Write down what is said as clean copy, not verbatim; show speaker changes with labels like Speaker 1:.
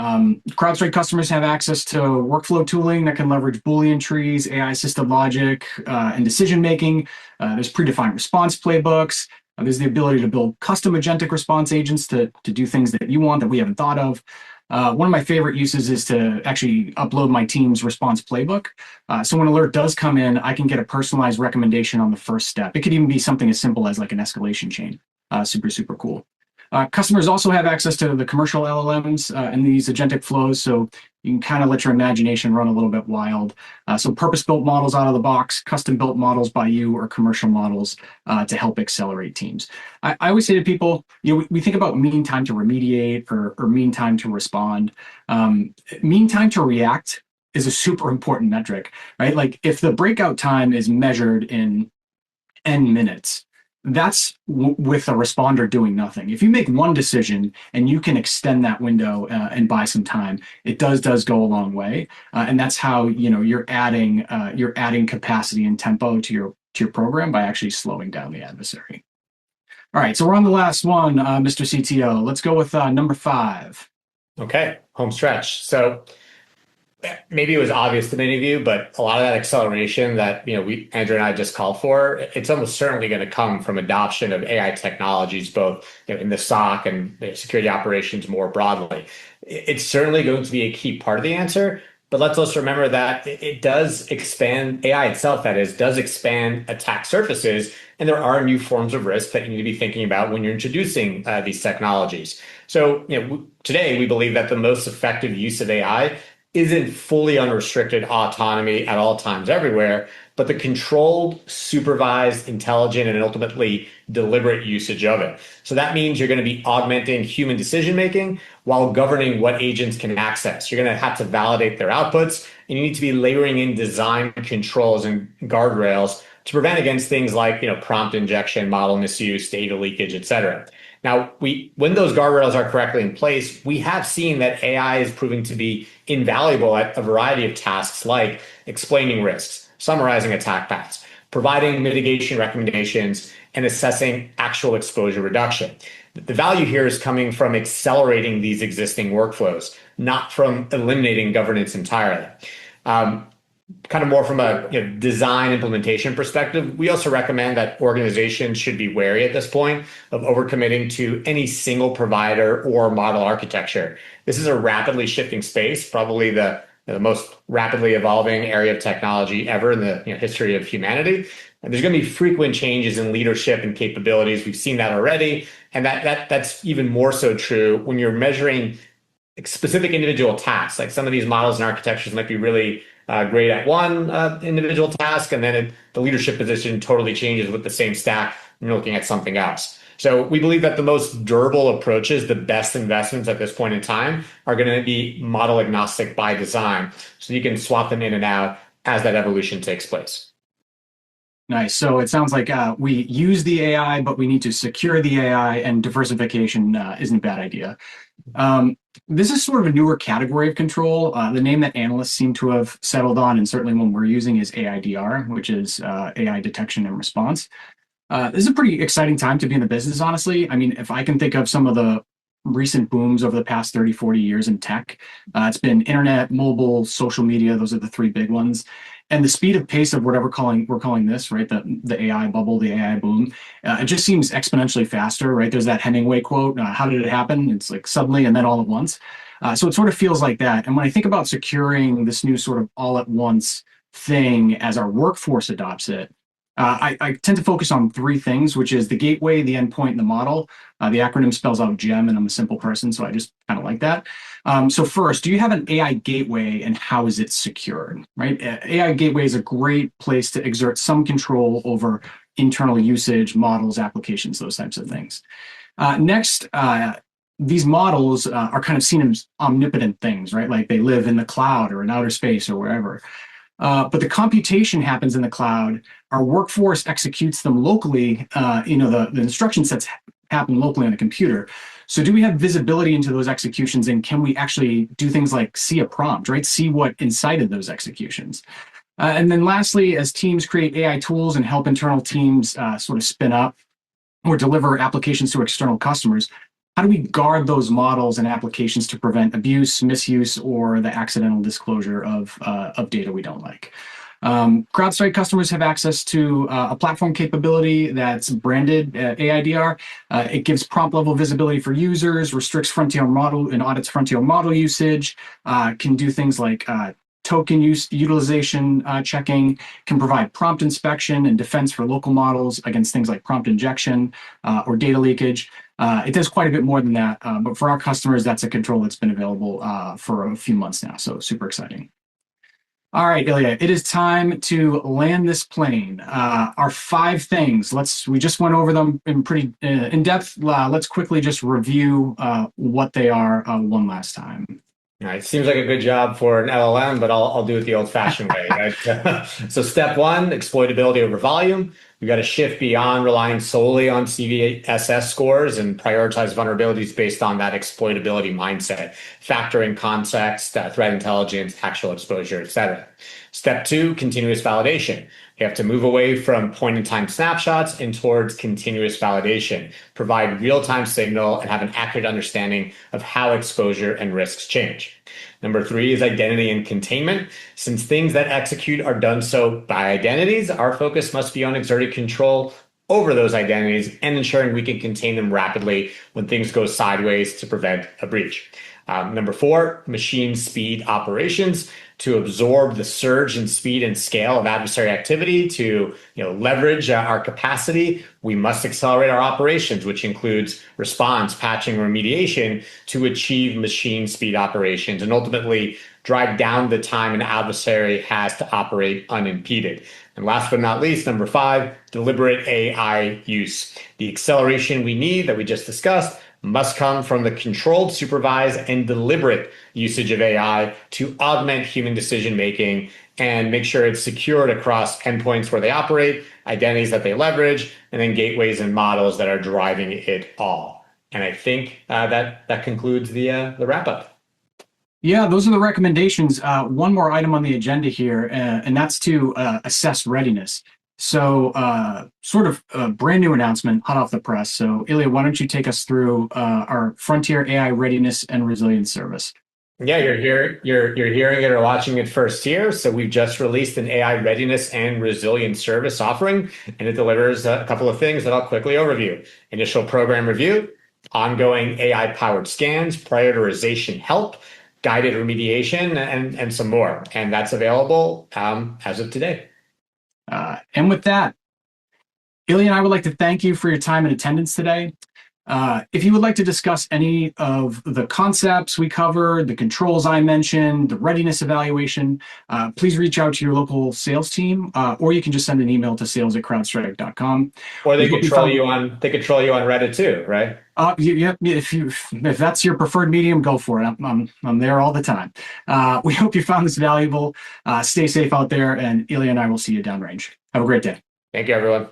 Speaker 1: CrowdStrike customers have access to workflow tooling that can leverage Boolean trees, AI-assisted logic, and decision-making. There's predefined response playbooks. There's the ability to build custom agentic response agents to do things that you want that we haven't thought of. One of my favorite uses is to actually upload my team's response playbook. So when an alert does come in, I can get a personalized recommendation on the first step. It could even be something as simple as like an escalation chain. Super, super cool. Customers also have access to the commercial LLMs and these agentic flows, so you can kind of let your imagination run a little bit wild. So purpose-built models out of the box, custom-built models by you, or commercial models to help accelerate teams. I always say to people, we think about mean time to remediate or mean time to respond. Mean time to react is a super important metric, right? Like if the breakout time is measured in n minutes, that's with a responder doing nothing. If you make one decision and you can extend that window and buy some time, it does go a long way. And that's how you're adding capacity and tempo to your program by actually slowing down the adversary. All right, so we're on the last one, Mr. CTO. Let's go with number 5.
Speaker 2: Okay, home stretch. So maybe it was obvious to many of you, but a lot of that acceleration that Andrew and I just called for, it's almost certainly going to come from adoption of AI technologies, both in the SOC and security operations more broadly. It's certainly going to be a key part of the answer, but let's also remember that it does expand AI itself, that is, does expand attack surfaces, and there are new forms of risk that you need to be thinking about when you're introducing these technologies. So today we believe that the most effective use of AI isn't fully unrestricted autonomy at all times everywhere, but the controlled, supervised, intelligent, and ultimately deliberate usage of it. So that means you're going to be augmenting human decision making while governing what agents can access. You're going to have to validate their outputs, and you need to be layering in design controls and guardrails to prevent against things like prompt injection, model misuse, data leakage, et cetera. Now, when those guardrails are correctly in place, we have seen that AI is proving to be invaluable at a variety of tasks like explaining risks, summarizing attack paths, providing mitigation recommendations, and assessing actual exposure reduction. The value here is coming from accelerating these existing workflows, not from eliminating governance entirely. Kind of more from a design implementation perspective, we also recommend that organizations should be wary at this point of overcommitting to any single provider or model architecture. This is a rapidly shifting space, probably the most rapidly evolving area of technology ever in the history of humanity. And there's going to be frequent changes in leadership and capabilities. We've seen that already, and that's even more so true when you're measuring specific individual tasks. Like some of these models and architectures might be really great at one individual task, and then the leadership position totally changes with the same stack and you're looking at something else. So we believe that the most durable approaches, the best investments at this point in time, are going to be model agnostic by design. So you can swap them in and out as that evolution takes place.
Speaker 1: Nice. So it sounds like we use the AI, but we need to secure the AI, and diversification isn't a bad idea. This is sort of a newer category of control. The name that analysts seem to have settled on, and certainly one we're using, is AIDR, which is AI detection and response. This is a pretty exciting time to be in the business, honestly. I mean, if I can think of some of the recent booms over the past 30, 40 years in tech, it's been internet, mobile, social media. Those are the 3 big ones. And the speed of pace of whatever we're calling this, right? The AI bubble, the AI boom, it just seems exponentially faster, right? There's that Hemingway quote, how did it happen? It's like suddenly and then all at once. So it sort of feels like that. And when I think about securing this new sort of all at once thing as our workforce adopts it, I tend to focus on 3 things, which is the gateway, the endpoint, and the model. The acronym spells out GEM, and I'm a simple person, so I just kind of like that. So first, do you have an AI gateway, and how is it secured, right? AI gateway is a great place to exert some control over internal usage, models, applications, those types of things. Next, these models are kind of seen as omnipotent things, right? Like they live in the cloud or in outer space or wherever. But the computation happens in the cloud. Our workforce executes them locally. The instruction sets happen locally on the computer. So do we have visibility into those executions, and can we actually do things like see a prompt, right? See what incited those executions. And then lastly, as teams create AI tools and help internal teams sort of spin up or deliver applications to external customers, how do we guard those models and applications to prevent abuse, misuse, or the accidental disclosure of data we don't like? CrowdStrike customers have access to a platform capability that's branded AIDR. It gives prompt level visibility for users, restricts frontier model and audits frontier model usage, can do things like token utilization checking, can provide prompt inspection and defense for local models against things like prompt injection or data leakage. It does quite a bit more than that, but for our customers, that's a control that's been available for a few months now, so super exciting. All right, Ilya, it is time to land this plane. Our 5 things. We just went over them in pretty in depth. Let's quickly just review what they are one last time.
Speaker 2: All right, seems like a good job for an LLM, but I'll do it the old-fashioned way, right? So step 1, exploitability over volume. We got to shift beyond relying solely on CVSS scores and prioritize vulnerabilities based on that exploitability mindset, factoring context, threat intelligence, actual exposure, etc. Step 2, continuous validation. We have to move away from point-in-time snapshots and towards continuous validation, provide real-time signal, and have an accurate understanding of how exposure and risks change. Number 3 is identity and containment. Since things that execute are done so by identities, our focus must be on exerting control over those identities and ensuring we can contain them rapidly when things go sideways to prevent a breach. Number 4, machine speed operations. To absorb the surge in speed and scale of adversary activity, to leverage our capacity, we must accelerate our operations, which includes response, patching, remediation, to achieve machine speed operations and ultimately drive down the time an adversary has to operate unimpeded. And last but not least, number 5, deliberate AI use. The acceleration we need that we just discussed must come from the controlled, supervised, and deliberate usage of AI to augment human decision-making and make sure it's secured across endpoints where they operate, identities that they leverage, and then gateways and models that are driving it all. And I think that concludes the wrap-up.
Speaker 1: Yeah, those are the recommendations. One more item on the agenda here, and that's to assess readiness. So sort of a brand new announcement, hot off the press. So Ilya, why don't you take us through our Frontier AI Readiness and Resilience Service?
Speaker 2: Yeah, you're hearing it or watching it first here. So we've just released an AI readiness and resilience service offering, and it delivers a couple of things that I'll quickly overview. Initial program review, ongoing AI-powered scans, prioritization help, guided remediation, and some more. And that's available as of today.
Speaker 1: And with that, Ilya and I would like to thank you for your time and attendance today. If you would like to discuss any of the concepts we covered, the controls I mentioned, the readiness evaluation, please reach out to your local sales team, or you can just send an email to sales@crowdstrike.com.
Speaker 2: Or they could troll you on Reddit too, right?
Speaker 1: Yeah, if that's your preferred medium, go for it. I'm there all the time. We hope you found this valuable. Stay safe out there, and Ilya and I will see you downrange. Have a great day.
Speaker 2: Thank you, everyone.